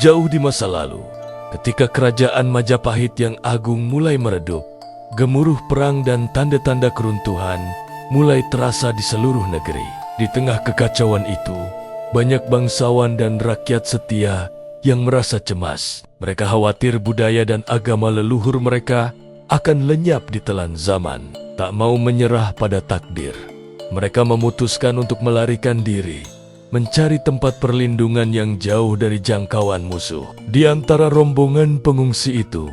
Jauh di masa lalu, ketika kerajaan Majapahit yang agung mulai meredup, gemuruh perang dan tanda-tanda keruntuhan mulai terasa di seluruh negeri. Di tengah kekacauan itu, banyak bangsawan dan rakyat setia yang merasa cemas. Mereka khawatir budaya dan agama leluhur mereka akan lenyap di telan zaman. Tak mau menyerah pada takdir, mereka memutuskan untuk melarikan diri, mencari tempat perlindungan yang jauh dari jangkauan musuh. Di antara rombongan pengungsi itu,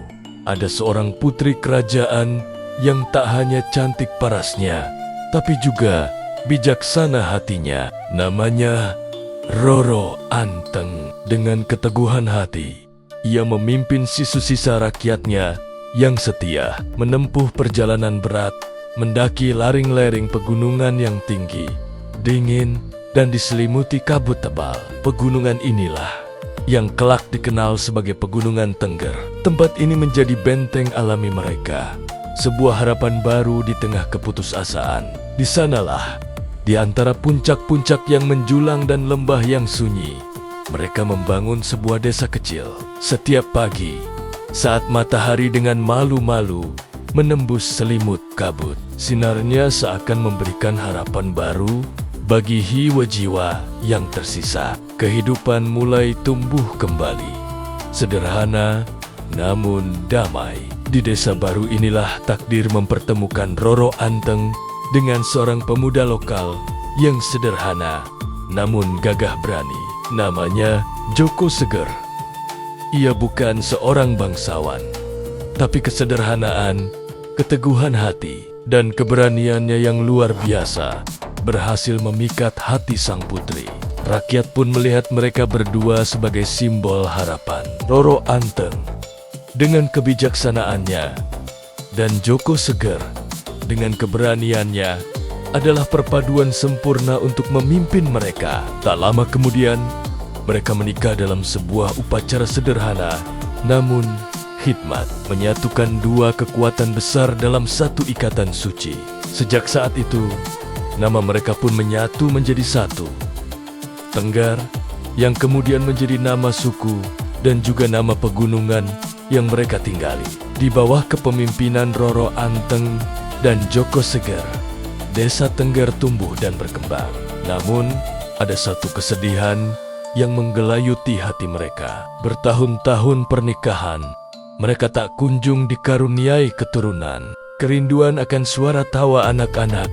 ada seorang putri kerajaan yang tak hanya cantik parasnya, tapi juga bijaksana hatinya. Namanya Roro Anteng. Dengan keteguhan hati, ia memimpin sisa rakyatnya yang setia menempuh perjalanan berat, mendaki lereng-lereng pegunungan yang tinggi, dingin, dan diselimuti kabut tebal. Pegunungan inilah yang kelak dikenal sebagai Pegunungan Tengger. Tempat ini menjadi benteng alami mereka, sebuah harapan baru di tengah keputusasaan. Di sanalah, di antara puncak-puncak yang menjulang dan lembah yang sunyi, mereka membangun sebuah desa kecil. Setiap pagi, saat matahari dengan malu-malu menembus selimut kabut, sinarnya seakan memberikan harapan baru bagi jiwa-jiwa yang tersisa. Kehidupan mulai tumbuh kembali, sederhana namun damai. Di desa baru inilah takdir mempertemukan Roro Anteng dengan seorang pemuda lokal yang sederhana namun gagah berani. Namanya Joko Seger. Ia bukan seorang bangsawan, tapi kesederhanaan, keteguhan hati, dan keberaniannya yang luar biasa berhasil memikat hati sang putri. Rakyat pun melihat mereka berdua sebagai simbol harapan. Roro Anteng dengan kebijaksanaannya dan Joko Seger dengan keberaniannya adalah perpaduan sempurna untuk memimpin mereka. Tak lama kemudian, mereka menikah dalam sebuah upacara sederhana, namun hikmat, menyatukan dua kekuatan besar dalam satu ikatan suci. Sejak saat itu, nama mereka pun menyatu menjadi satu. Tenggar, yang kemudian menjadi nama suku dan juga nama pegunungan yang mereka tinggali. Di bawah kepemimpinan Roro Anteng dan Joko Seger, desa Tengger tumbuh dan berkembang. Namun, ada satu kesedihan yang menggelayuti hati mereka. Bertahun-tahun pernikahan, mereka tak kunjung dikaruniai keturunan. Kerinduan akan suara tawa anak-anak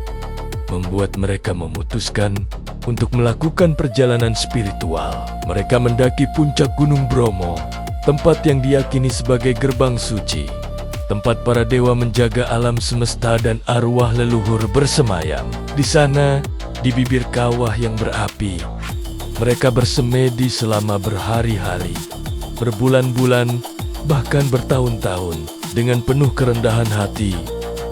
membuat mereka memutuskan untuk melakukan perjalanan spiritual. Mereka mendaki puncak Gunung Bromo, tempat yang diyakini sebagai gerbang suci, tempat para dewa menjaga alam semesta dan arwah leluhur bersemayam. Di sana, di bibir kawah yang berapi, mereka bersemedi selama berhari-hari, berbulan-bulan, bahkan bertahun-tahun. Dengan penuh kerendahan hati,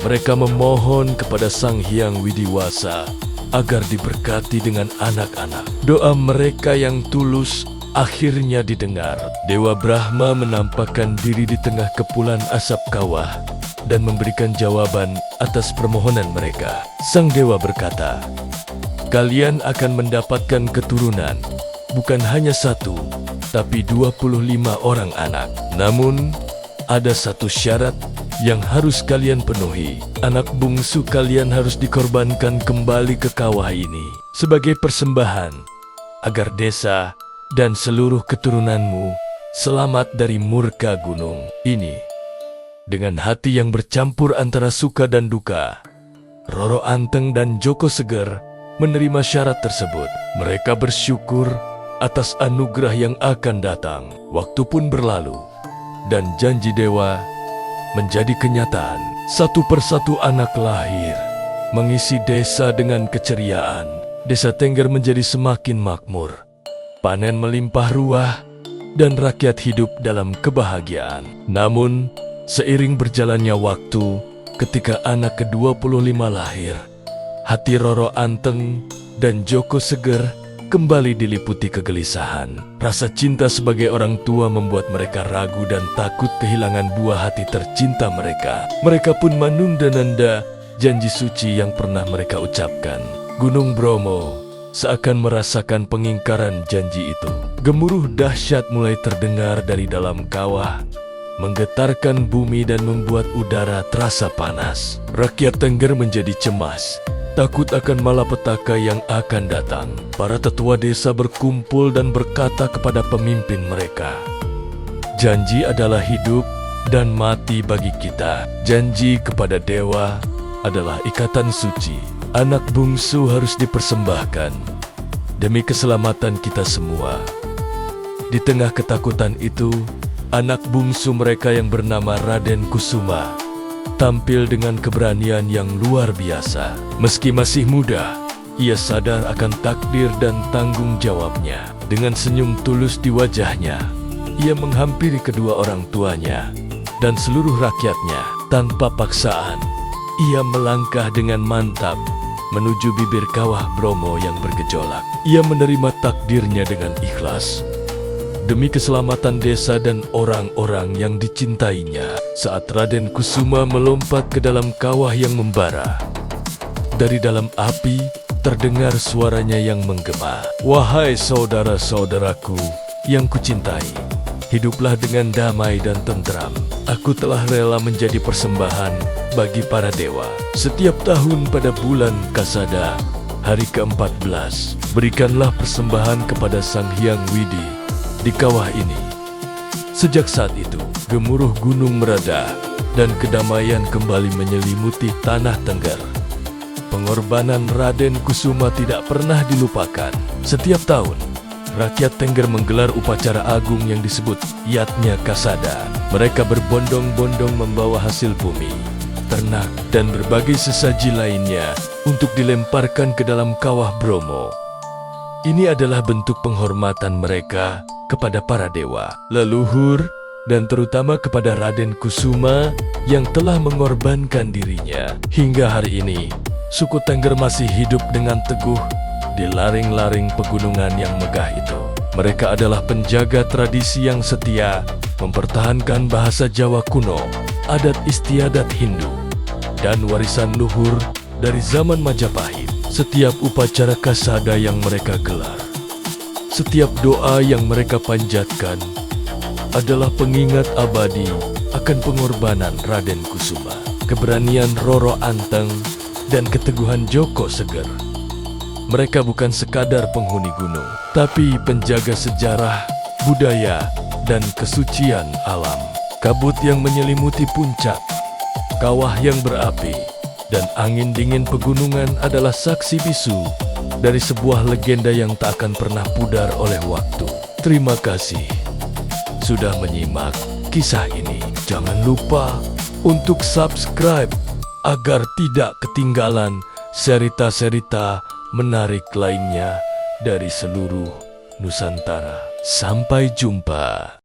mereka memohon kepada Sang Hyang Widiwasa agar diberkati dengan anak-anak. Doa mereka yang tulus akhirnya didengar. Dewa Brahma menampakkan diri di tengah kepulan asap kawah dan memberikan jawaban atas permohonan mereka. Sang dewa berkata, "Kalian akan mendapatkan keturunan, bukan hanya satu, tapi 25 orang anak. Namun, ada satu syarat yang harus kalian penuhi. Anak bungsu kalian harus dikorbankan kembali ke kawah ini sebagai persembahan, agar desa dan seluruh keturunanmu selamat dari murka gunung ini." Dengan hati yang bercampur antara suka dan duka, Roro Anteng dan Joko Seger menerima syarat tersebut. Mereka bersyukur atas anugerah yang akan datang. Waktu pun berlalu, dan janji dewa menjadi kenyataan. Satu persatu anak lahir, mengisi desa dengan keceriaan. Desa Tengger menjadi semakin makmur. Panen melimpah ruah, dan rakyat hidup dalam kebahagiaan. Namun, seiring berjalannya waktu, ketika anak ke-25 lahir, hati Roro Anteng dan Joko Seger kembali diliputi kegelisahan. Rasa cinta sebagai orang tua membuat mereka ragu dan takut kehilangan buah hati tercinta mereka. Mereka pun menunda-nunda janji suci yang pernah mereka ucapkan. Gunung Bromo seakan merasakan pengingkaran janji itu. Gemuruh dahsyat mulai terdengar dari dalam kawah, menggetarkan bumi dan membuat udara terasa panas. Rakyat Tengger menjadi cemas, takut akan malapetaka yang akan datang. Para tetua desa berkumpul dan berkata kepada pemimpin mereka, "Janji adalah hidup dan mati bagi kita. Janji kepada dewa adalah ikatan suci. Anak bungsu harus dipersembahkan demi keselamatan kita semua." Di tengah ketakutan itu, anak bungsu mereka yang bernama Raden Kusuma tampil dengan keberanian yang luar biasa. Meski masih muda, ia sadar akan takdir dan tanggung jawabnya. Dengan senyum tulus di wajahnya, ia menghampiri kedua orang tuanya dan seluruh rakyatnya. Tanpa paksaan, ia melangkah dengan mantap menuju bibir kawah Bromo yang bergejolak. Ia menerima takdirnya dengan ikhlas demi keselamatan desa dan orang-orang yang dicintainya. Saat Raden Kusuma melompat ke dalam kawah yang membara, dari dalam api terdengar suaranya yang menggema. "Wahai saudara-saudaraku yang kucintai, hiduplah dengan damai dan tentram. Aku telah rela menjadi persembahan bagi para dewa. Setiap tahun pada bulan Kasada, hari ke-14, berikanlah persembahan kepada Sang Hyang Widi di kawah ini." Sejak saat itu, gemuruh gunung mereda dan kedamaian kembali menyelimuti tanah Tengger. Pengorbanan Raden Kusuma tidak pernah dilupakan. Setiap tahun, rakyat Tengger menggelar upacara agung yang disebut Yatnya Kasada. Mereka berbondong-bondong membawa hasil bumi, ternak, dan berbagai sesaji lainnya untuk dilemparkan ke dalam kawah Bromo. Ini adalah bentuk penghormatan mereka kepada para dewa, leluhur, dan terutama kepada Raden Kusuma yang telah mengorbankan dirinya. Hingga hari ini, suku Tengger masih hidup dengan teguh di laring-laring pegunungan yang megah itu. Mereka adalah penjaga tradisi yang setia, mempertahankan bahasa Jawa kuno, adat istiadat Hindu, dan warisan luhur dari zaman Majapahit. Setiap upacara kasada yang mereka gelar, setiap doa yang mereka panjatkan adalah pengingat abadi akan pengorbanan Raden Kusuma, keberanian Roro Anteng, dan keteguhan Joko Seger. Mereka bukan sekadar penghuni gunung, tapi penjaga sejarah, budaya, dan kesucian alam. Kabut yang menyelimuti puncak, kawah yang berapi, dan angin dingin pegunungan adalah saksi bisu dari sebuah legenda yang tak akan pernah pudar oleh waktu. Terima kasih sudah menyimak kisah ini. Jangan lupa untuk subscribe agar tidak ketinggalan cerita-cerita menarik lainnya dari seluruh Nusantara. Sampai jumpa.